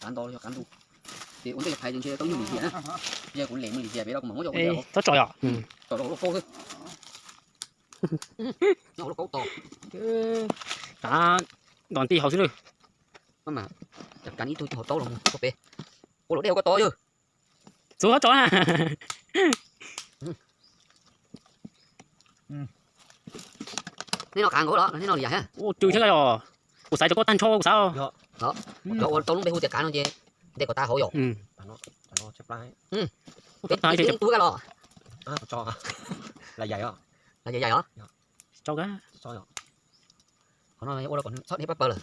cán to cho cán đủ thì uống cái phải trên chơi tao như gì á giờ cũng lẹm gì vậy đâu mà muốn cho ê tốt trời ạ cho nó khô thôi nó cấu to cả đòn ti hậu xíu rồi mà chặt cán ít thôi cho họ to rồi có bé cô lỗ đeo có to chưa số hết chó à nên nó càng gỗ đó nên nó gì hả ô trừ thế cái rồi cuộc xài cho có tan cho sao đó cho tao lúc bé hút chặt cán nó chứ để có ta hổ rồi nó chép lại cái túi cái lò cho là vậy đó là vậy hả cho cái cho rồi còn nó ô còn sót hết pepper rồi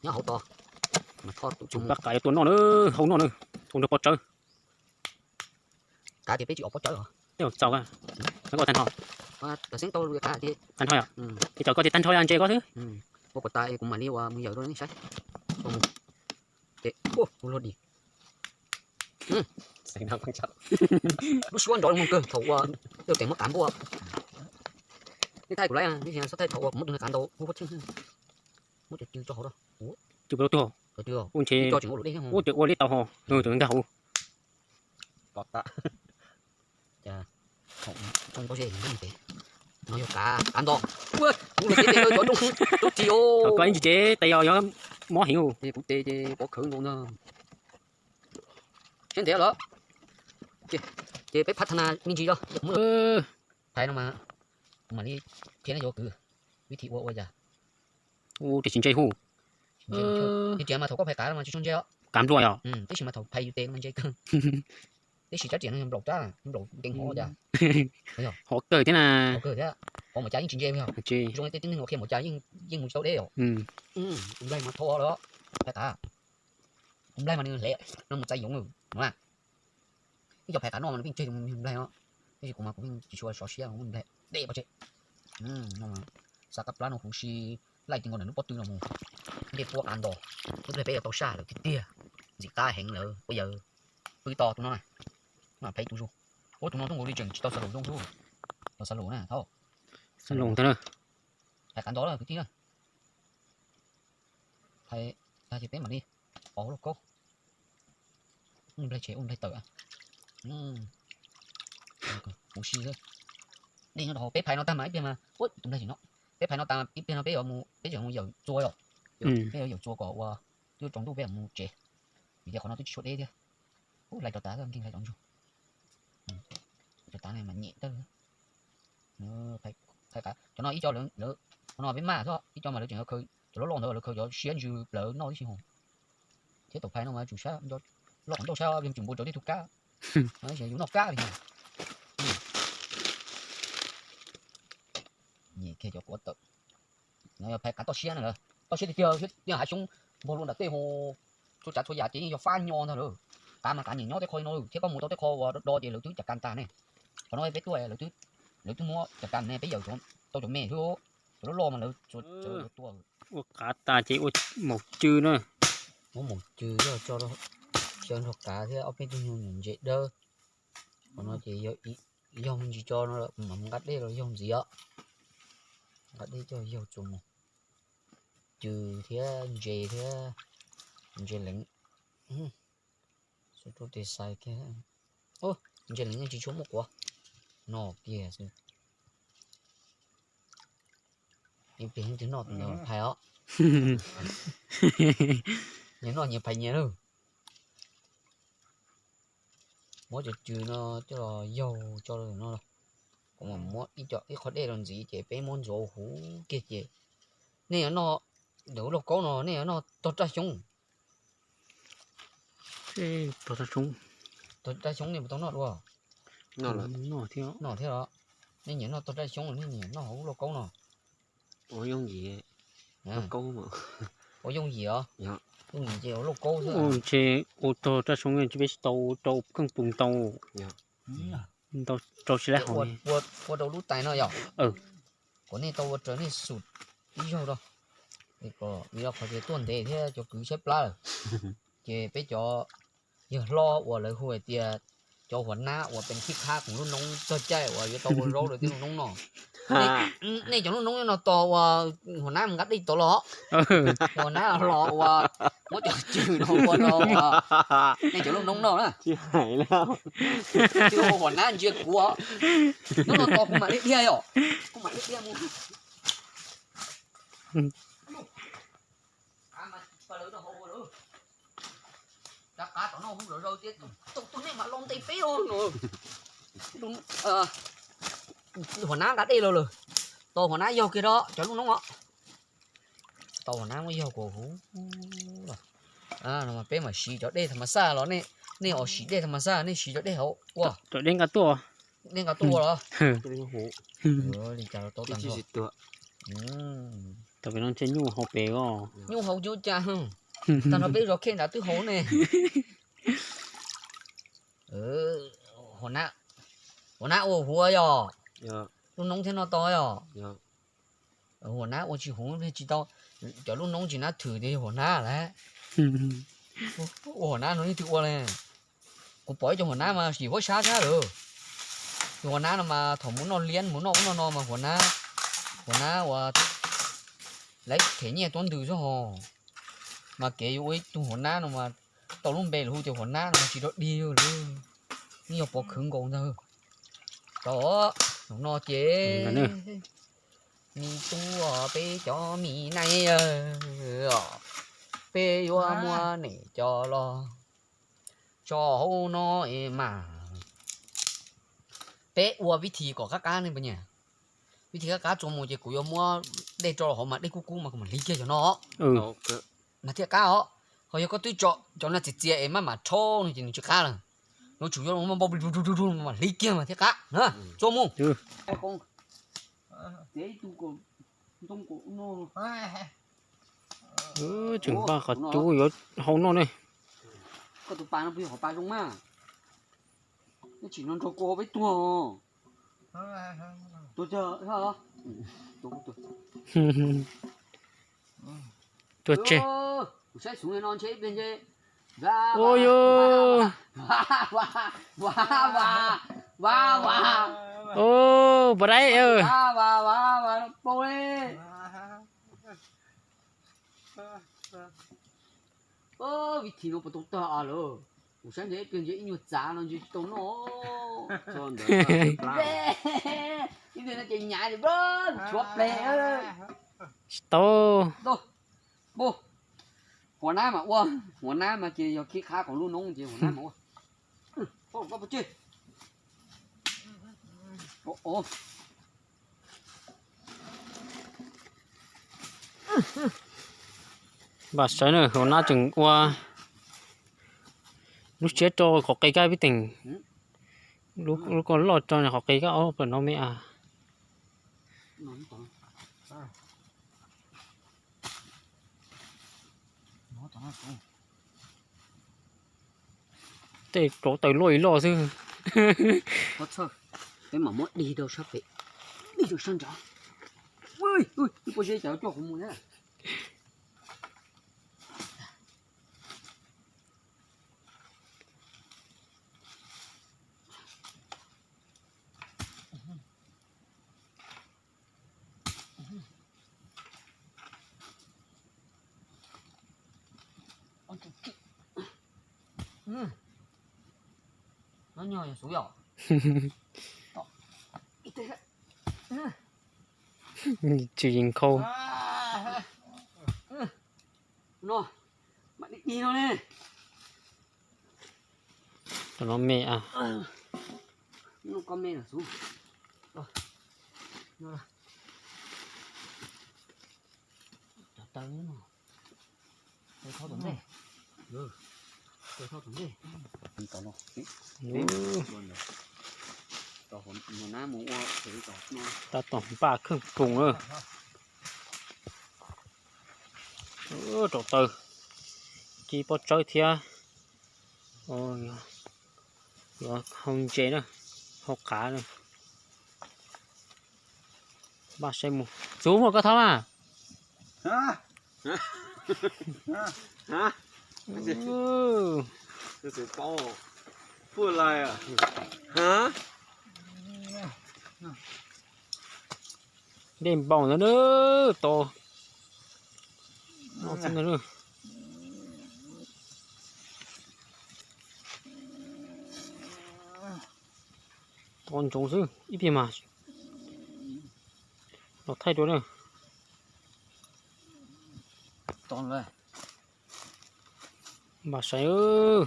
nó hổ to mà to tụ chung bác cái tuần nó nữa không nó nữa không được có chơi cả thì bé chịu có chơi hả nếu chào cái nó có tan thôi là sáng tôi cả thì tan thôi à thì chào có thì tan thôi anh chơi có thứ có của tay cũng mà đi qua bây giờ thôi sách không để ô luôn đi xảy ra quan trọng lúc xuống rồi không cơ thầu tiêu tiền mất cán bùa cái tay của lấy cái gì sao tay thầu mất được cán đâu không có chứ mất được chưa cho họ đâu chụp đâu tôi rồi chưa ôn chế cho chuyện của đi không ôn chuyện ôn lít tàu hồ rồi tưởng cái hậu bọt tạ không có gì không gì nó vô cả cán to ui cũng là cái cho đúng chiều có anh chị chế tay gió mó hiểu thì cũng tê có khử luôn nữa trên thế đó chế bé phát thana mình gì đâu thấy nó mà đi thế này vô cứ vị thị vô giờ ô thì chính chơi hù thì chuyện mà thầu có phải cả mà chỉ chơi đó cảm rồi à cái gì mà thầu pay tiền mình chơi cơ cái sự phát triển nó lột ra nó lột tiền họ giờ họ cười thế nào họ cười thế còn một trái những chuyện chơi không chơi trong cái tiếng nó khen một trái nhưng một số đấy rồi cũng đây mà thua đó phải cả cũng đây mà nó lẹ nó một trái giống rồi đúng không cái cho phải cả nó mà nó chơi cũng đây đó cái gì cũng mà cũng chỉ cho xóa xia cũng đây để bao chơi nó mà sao cấp lá nó cũng xì lại tiếng còn là nó bắt tư là một cái phố ăn đồ lúc này bây giờ tao xa rồi cái tia gì ta hẹn nữa bây giờ tươi to tụi nó này mà thấy tụi ôi tụi nó không có đi chừng tao sợ lũ luôn thôi tao sợ lũ nè thôi sợ lùng thế nào phải cắn đó là cái tí này thầy ta chỉ biết mà đi bỏ lục cô đây chế đây tự cũng xì thôi đi nó đồ bếp phải nó ta mãi bên mà ôi tụi đây chỉ nó bếp phải nó ta ít bên nó bếp ở mu bếp giờ mu giờ chua rồi bếp giờ chua cỏ tôi trồng tôi bếp mu chế bây giờ còn nó tôi chua đấy đi ôi lại cho tá ra kinh lại trồng chua cho tá này mà nhẹ tới phải cả cho nó ít cho lớn nó với mà thôi ít cho mà nó chuyện nó khơi cho nó lon thôi nó khơi cho xuyên dư lớn nó chứ không thế tục phải nó mà chủ sao cho lon đâu sao bên chủng bộ chỗ đi thuộc cá nó sẽ dùng nọc cá thì nhẹ kia cho có tự nó phải cả to xuyên nữa to xuyên thì kia hai chúng bộ luôn đặt tê hồ cho chặt cho giả chỉ cho phan nhon thôi rồi ta mà cả nhìn nó tới khôi nó thế có một tao tới kho đo thì lưỡi túi chặt can ta này còn nói với tôi lưỡi túi mua chặt can này bây giờ tôi chuẩn mẹ thôi nó lo mà lưỡi tua cả ta chỉ một chư nữa một chư cho nó cả thế ở bên trong nhìn dễ đỡ còn nó chỉ dùng gì cho nó mắm gắt đi rồi dùng gì ạ gắt đi cho nhiều chung trừ thế dễ lạnh số tôi để xài cái ô dễ lạnh chỉ chung một quả nó kia rồi những tiếng tiếng nọt nữa phải không những nọt nhiều phải nhiều đâu mỗi chuyện trừ nó cho là dầu cho nó cũng mà mỗi ít cho ít khó để làm gì chỉ bé món dầu hú kia gì nên nó đủ lộc có nó nên nó tốt ra chúng tốt ra chúng này mà tao nó luôn nó thế đó nên những nó tốt ra chúng nên những nó hú lộc có nó ủa dùng gì lộc câu mà có dùng gì hả dạ dùng gì chỉ lộc câu thôi ôn chế ô tô ra xuống người chỉ biết tàu không bùng tàu dạ tàu sẽ lại hỏi qua đầu lút tay nó vậy có nên tàu trở nên sụt đi đâu đâu thì có bây giờ phải tuần thế cho cứ xếp lá rồi chỉ biết cho giờ lo của lời hồi tiền choหัวหน้าว่าเป็นขี้ข้าของรุ่นน้องเจ้าใจว่าอยู่ตัวโรเลยที่รุ่นน้องเนาะนี่จากรุ่นน้องเนาะตัวว่าหัวหน้ามันกัดได้ตัวหรอหัวหน้ารอว่าว่าจะจืดน้องว่าเรานี่จากรุ่นน้องเนาะนะ Chị Hải nào. chứหัวหน้าchưa của nó to cũng mà đi đi rồi cũng mà đi đi mua mà phải lỡ nó hồ nữa cá tao nó không rồi chứ tôi này mà lông tay phí luôn rồi đúngหัวหน้าđã đi rồi rồi toหัวหน้าvô kia đó cho luôn đúng không toหัวหน้าmới vô cổ hú mà bé mà xì cho đây thằng mà xa nó nè nè ở xì đây thằng mà xa nè xì cho đây hậu wow Rồi đến cả tua. nên cả tua đó Cái này hổ. đi chào tôi Cái tặng chi thôi gì tua. Tại vì nó trên nhu học bể go. nhưng hậu vô cha hưng tao nó biết rồi khen đã tứ hổ nèหัวหน้าโอ้หัวย่อ Dạ. ลูกน้องเท่าน้อต่อย่อ Dạ. หัวหน้าโอ้ชิหัวไม่จีต่อเดี๋ยวลูกน้องจีน่าถือดีหัวหน้าแหละหัวหน้าน้องนี่ถือว่าเลยกูปล่อยchoหัวหน้ามาchỉ cóช้าđượcหัวหน้ามาถมmuốn nó liên muốn nó cũng nó màหัวหน้าว่าlấy thể nhẹ tuấn từ số hồ mà kể yêu ấy tuหัวหน้าnó mà tao luôn bè luôn choหัวหน้าnó chỉ đó đi rồiนี่เอาปอกขึงก่อนเถอะต่อน้องchếมีตัวไปจอมีในไปยัวมัวนี่จอรอจอหูน้อยมาเป๊ะวัววิธีก่อก้านี่เป็นไงวิธีก้าจมมัวจะกุยมัวได้จอเขามาได้กู้มาก็มันลีเกี่ยวเนาะ Nó cơ. 那天刚好，好像个对照，叫那姐姐哎妈妈吵，你就看了，我主要我们宝贝嘟嘛，理解嘛，天干啊，做梦。哎公，这都个，中国喏，哎， Chừng ba khát chú yếu hậu nó này. 个都搬了不要好搬中嘛，那只能做过被多，多着是吧？多。Tôi chê.我现在从那这边去。 Ôi ôi. Ô, bà đấy ơi. Bôi. Ô, vì thì nó bắt đầu to rồi. 我现在变成一牛杂了，就懂了。 Cho nó Bê, cái này nó chạy nhảy đi bớt, chốt lẹ ơi. Tô. Đâu, bố,หัวหน้ามาอ้วนหัวหน้ามาเจียวขี้ขาของลูกน้องเจียวหัวหน้ามาอ้วนโอ้ก็ไปเจีโอ้ Bà sấy nữa, hồi nãy chừng qua. Lúc chết cho có cây gai với tình. Lúc còn lọt cho nhà có cây gai ó phần nó mẹ à. Thế chỗ tới lôi lò chứ. Có sao? Cái mà mất đi đâu sắp vậy? Đi được sân chó. Ui, có dây chở cho không muốn nữa. Nó nhỏ xuống nhỏ. Chỉ nhìn khâu. Nó, bạn đi nó đi. Nó mẹ à. Nó có mẹ là xuống. Rồi. Rồi. Trả tay nó. Tôi tháo tấm đây. Ừ. Tôi tháo tấm đây. Tỏ nó. Tỏ hồn ná mũ thì tỏ nó. Ta tổng ba khương cùng ơ. Trổ từ. Chỉ bỏ chơi thịa. Ôi. Rồi không chế nữa. Học cá nữa. Ba xe mù. Chú một cái tháo à? Hả? Hả? Ừ. Cái sự to. พูดอะไรอ่ะฮะ đêm bỏng nữa nữa to nó xin nữa con trống sư ít gì mà nó thay đổi nữa toàn rồi bà sấy ơi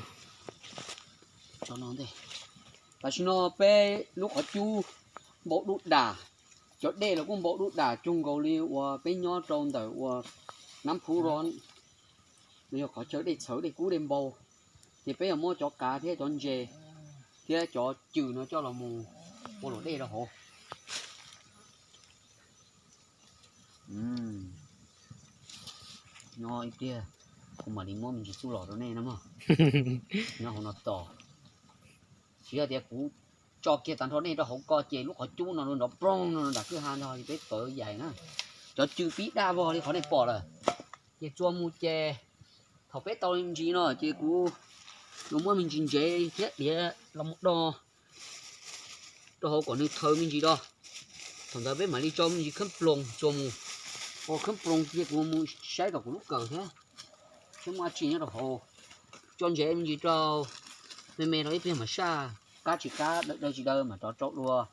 cho nó đi và xin nó pe lúc ở chu bộ đút đà chỗ đây là cũng bộ đút đà chung cầu liu và pe nhỏ tròn tới và nắm phú rón bây giờ có chỗ để xấu để cú đêm bầu thì bây giờ mua cho cá thế chọn dê thế cho trừ nó cho là mù mua đồ đây là hộ nó ít kia không mà đi mua mình chỉ su lò đó này lắm mà nó không nó to chỉ là để cú cho kia tàn thôi này nó không có chè lúc họ chú nó prong nó đặt cứ han thôi cái cỡ dài nữa cho trừ phí đa vào đi khỏi này bỏ rồi chè chua mu chè thầu bé tao em gì nó chè cú nó mua mình chỉnh chè chết để làm một đo đồ còn nước thơm mình gì đó thằng ta bé mà đi cho mình gì khấm plong cho mu ô khấm plong chè cú mu sấy cả cú lúc cờ thế chứ mà chỉ nhớ đồ hồ cho chè mình gì cho mẹ nói về mà xa cá chỉ cá đâu chỉ đâu mà cho trộn luôn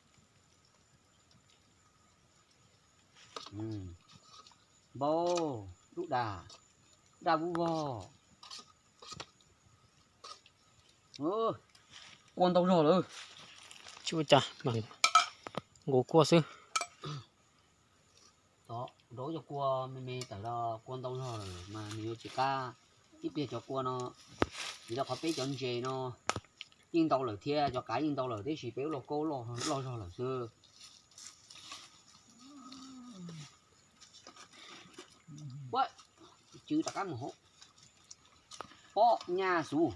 bò lúc đà vũ bò con tàu rồi rồi chưa chả bằng ngủ cua sư đó đối cho cua mẹ tại đó con tàu rồi mà nhiều chỉ cá ít biệt cho cua nó thì nó có bé chọn chè nó yên tàu lời thia cho cái yên tàu lời đấy chỉ béo lo cố lo cho là xưa vậy chứ tất cả một hộ bỏ nhà xuống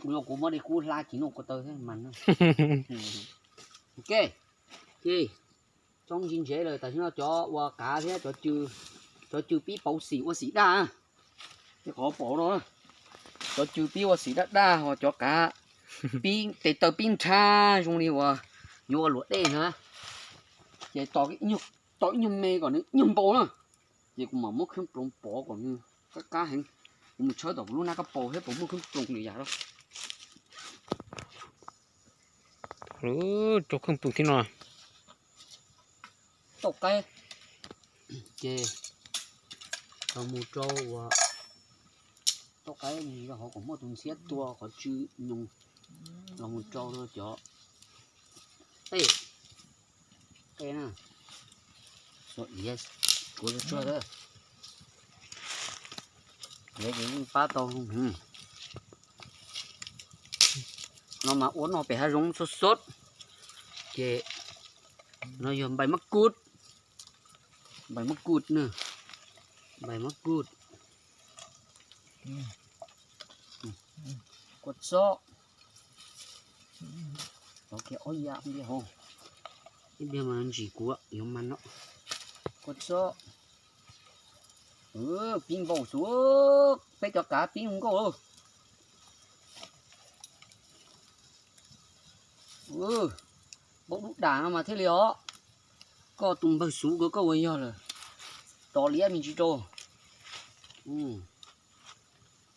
bây cũng mới đi cua la chỉ nộp có tơ thế mà ok trong chính chế rồi tại sao cho qua cá thế cho trừ bí bầu xỉ qua xỉ đa cái khó bỏ đó cho trừ bí qua xỉ đa hoặc cho cá bí để tờ pin cha trong đi qua vô lúa đây nữa để tỏ cái nhum mê còn nhum bò nữa thì cũng mà mất không trồng bò còn như các cá hình cũng chơi đầu luôn na cái bò hết cũng mất không trồng gì vậy đó chỗ không tụng thế nào tộc cái chè còn một trâu và tộc cái gì là họ cũng một tuần xét tua họ chưa nhung là một trâu thôi chó đây nè so yes của nó chơi đó để cái phá tàu nó mà uốn nó phải hai rong sốt chè nó dùng bài mắc cút nữa bài mắc cút quất sọ có cái ôi dạ không biết không cái điều mà nó chỉ của yếu man nó quất sọ pin vào xuống phải cho cả pin không có luôn bốc đúc đá nó mà thế liệu có tung bằng sú có câu ấy rồi đó lía mình chỉ cho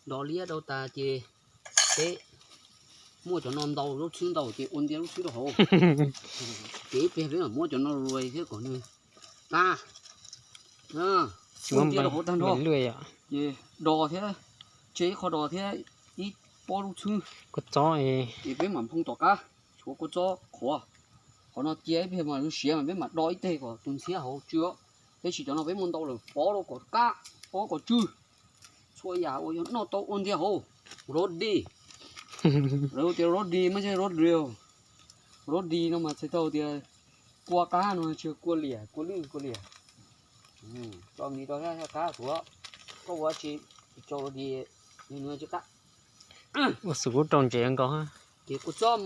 đó lía đâu ta chỉ thế mua cho non đầu lúc xương đầu thì ôn lúc xương đầu hồ thế về với là mua cho nó ruồi thế còn như ta chúng ta bằng lười ạ đò thế chế kho đò thế ít bao lúc xương có chó thì với mắm phong tọt cá chỗ có chó khó còn nó chế về mà nó xé mà với mặt đói tê của tuần xé hậu chưa thế chỉ cho nó với món đâu là bó đâu có cá bó có chư xôi à ôi nó to ôn thế hậu rốt đi rồi thì rốt đi mới chơi rốt rìu rốt đi nó mà sẽ đâu thì qua cá nó chưa qua lìa cho mình đó ra cá của có quá chị cho đi như chứ cá một số tròn trẻ có ha thì có cho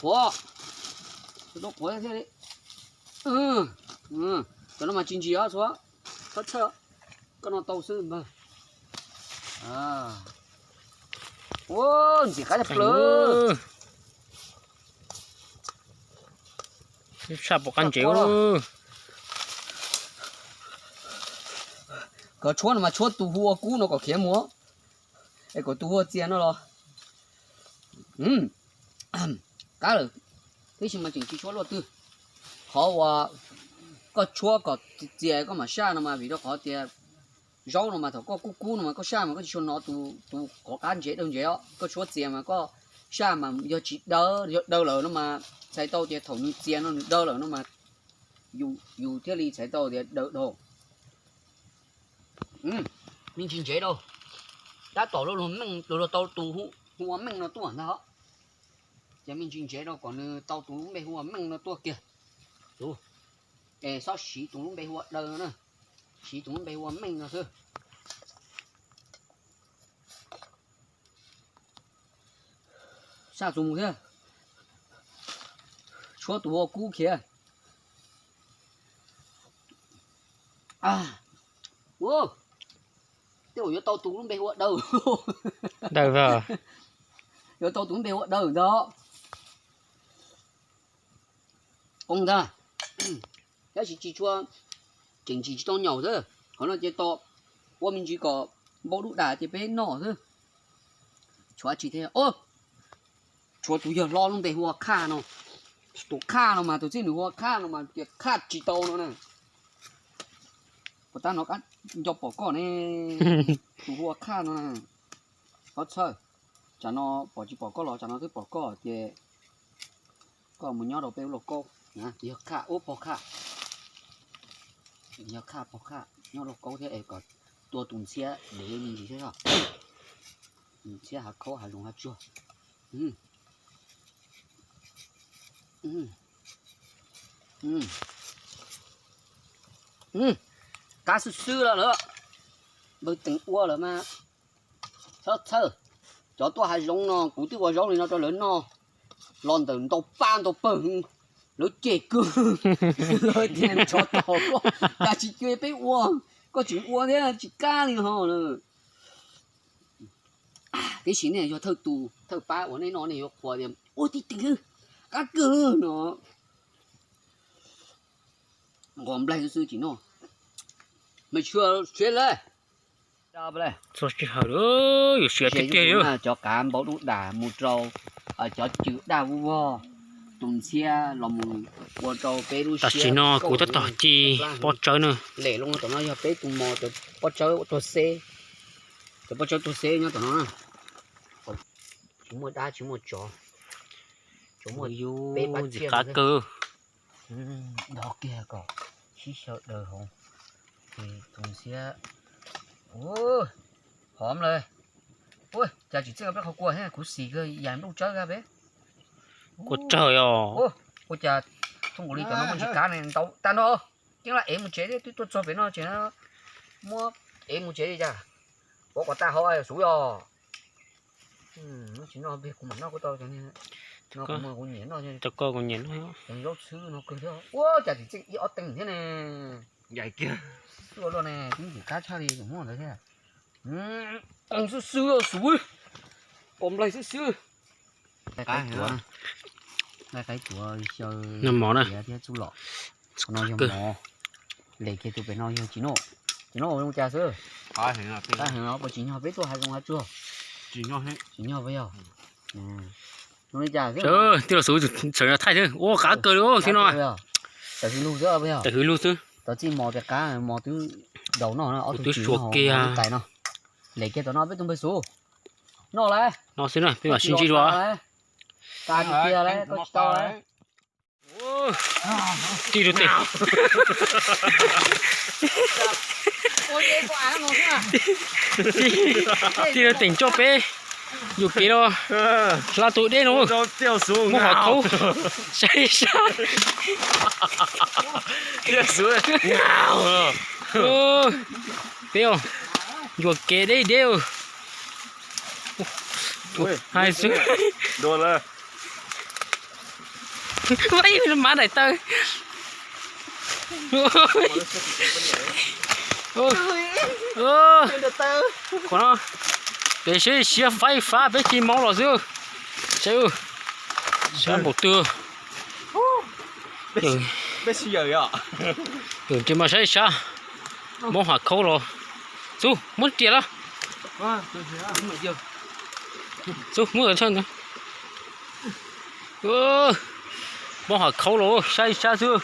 của nó của thế đấy cho nó mà chín gì á xuống có sợ có nó tàu sư mà ô chỉ khá là lớn sắp một con chéo có chúa mà chúa tu hùa cũ nó có khía múa ấy có tu hùa tiền nó lo cá rồi thế nhưng mà chỉ chúa lo tư họว่าcó chúa có tiền có mà xa nó mà vì đó có tiền rau nó mà thằng có cú nó mà có xa mà có chúa nó tu có cá chế đâu chế đó có chúa tiền mà có xa mà do chỉ đỡ rồi nó mà sai tàu thì thầu như tiền nó đỡ rồi nó mà dù thế li sai tàu thì đỡ đồ mình chỉnh chế đâu đã tỏ luôn mình rồi tàu tu hùa mình nó tuột đó giờ mình chỉnh chế đâu còn tàu tu bây hùa mình nó tuột kìa đủ sao xí tu bây hùa đời nữa xí tu bây hùa mình nó thôi sao dùng thế chúa tu hùa cũ kìa wow tiêu yo tàu tú bê hụa đầu đâu vào yo tàu tú bê hụa đầu đó ông ta cái chỉ cho chỉnh chỉ to nhỏ thôi còn nó chỉ to qua mình chỉ có bao đủ đà thì bé nhỏ thôi chúa chỉ thế ô chúa tú giờ lo luôn bê hụa kha nó tú kha nó mà tú chỉ hụa kha nó mà cái kha chỉ to nó nè ta nó cắt dọc bỏ cỏ này tụ hùa kha nó có chơi chả nó bỏ chỉ bỏ cỏ lò chả nó cứ bỏ cỏ thì có một nhau đầu bèo lộc cô nè thì kha ốp bỏ kha thì kha bỏ kha nhau lộc cô thế ấy còn tua tùng xe để lên gì thế hả xe hạt khô hạt lùng hạt chua cá sư là nữa bởi tỉnh ua là mà thơ cho tôi hai giống nó cú tiêu giống thì nó cho lớn nó lon từ tàu pan tàu bừng nó chè cư rồi tiền cho tàu có ta chỉ chơi bé ua có chuyện ua thế là chỉ cá liền họ nữa cái chuyện này cho thơ ba của nó này của điểm ôi thì tỉnh cá cừ nó gồm lại sư chỉ nó mày chưa chuyện lên đâu vậy sao chỉ hở ơi sửa tiếp theo cho cám bảo đủ đà một trâu cho chữ đà vua tùng xe lòng một trâu bé đủ ta chỉ nó cụ tất tỏ chi bỏ chơi nữa lệ luôn tụi nó cho bé tùng mò tụi bỏ chơi tụi xe tụi bỏ chơi tụi xe nhá tụi nó chúng một đá chúng một chó chúng một bé bắt gì cá cơ đó kia có chỉ sợ đời không thì tùng xe ôi hòmเลยôi chả chỉ chơi bé không qua hết cú xì cái dàn đâu chơi ra bé của trời à ôi chả không có lý cho nó chỉ cá này tao ta nó chính là em một chế đấy tôi cho bé nó chế nó mua em một chế đi cha có quả ta hỏi số rồi nó chỉ nó biết của mình nó có to cho nên nó cũng mà cũng nhện nó chứ cho coi còn nhện thôi thằng rốt xứ nó cười đó ôi chả chỉ chơi ở tình thế này Vậy kia. Xưa luôn nè, cũng chỉ cá cha đi cũng ngon đấy thế. Ông xưa suối. Ôm lại xưa. Cái chùa. Cái chùa chơi. Nằm mỏ này. Thế chú lọ. Nó dùng mỏ. Để kia tụi bên nó dùng chỉ nó ông cha xưa. Cái hình là cái hình nó có chỉ nhau biết tôi hay không hay chưa? chỉ nhau hết. Chỉ nhau bây giờ. Nó đi cha xưa. Trời, tiêu số trời là thay thế. Ô cá cơ đó, thế nào? Tại vì lưu giữa bây giờ. Tại vì lưu xưa. Tao chỉ mò cái cá mò từ đầu nó ở từ chuột kia tại nó lấy cái tao nó biết tung bên số nó lấy nó xíu này bây giờ xin chi đó ta chỉ kia lấy có to lấy chi được tiền chi được tiền cho bé dù kia đó là tụi đen luôn tiêu xuống một họ khâu say sa tiêu xuống ngào tiêu dù kia đấy đều hai xứ đồ là mấy cái má này tơi còn nó để xe xe phai phá bé chỉ máu rồi chứ chứ xe một tua ừ bé xí rồi ạ ừ chỉ mà xe xa món hạt khâu rồi chú muốn tiền đó chú muốn ở chân nữa ừ món hạt khâu rồi xe xa chưa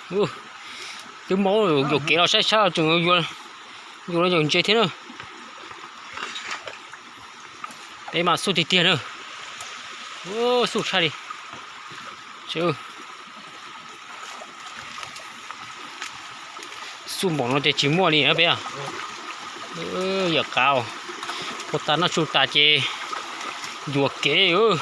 ừ cái máu rồi kiểu kéo xe xa chừng rồi rồi nó chơi thế nữa đấy mà sụt thì tiền nữa ô sụt xa đi chứ sụt bỏ nó để chỉ mua đi nữa bé à giờ cao có ta nó sụt ta chê ruột kế ư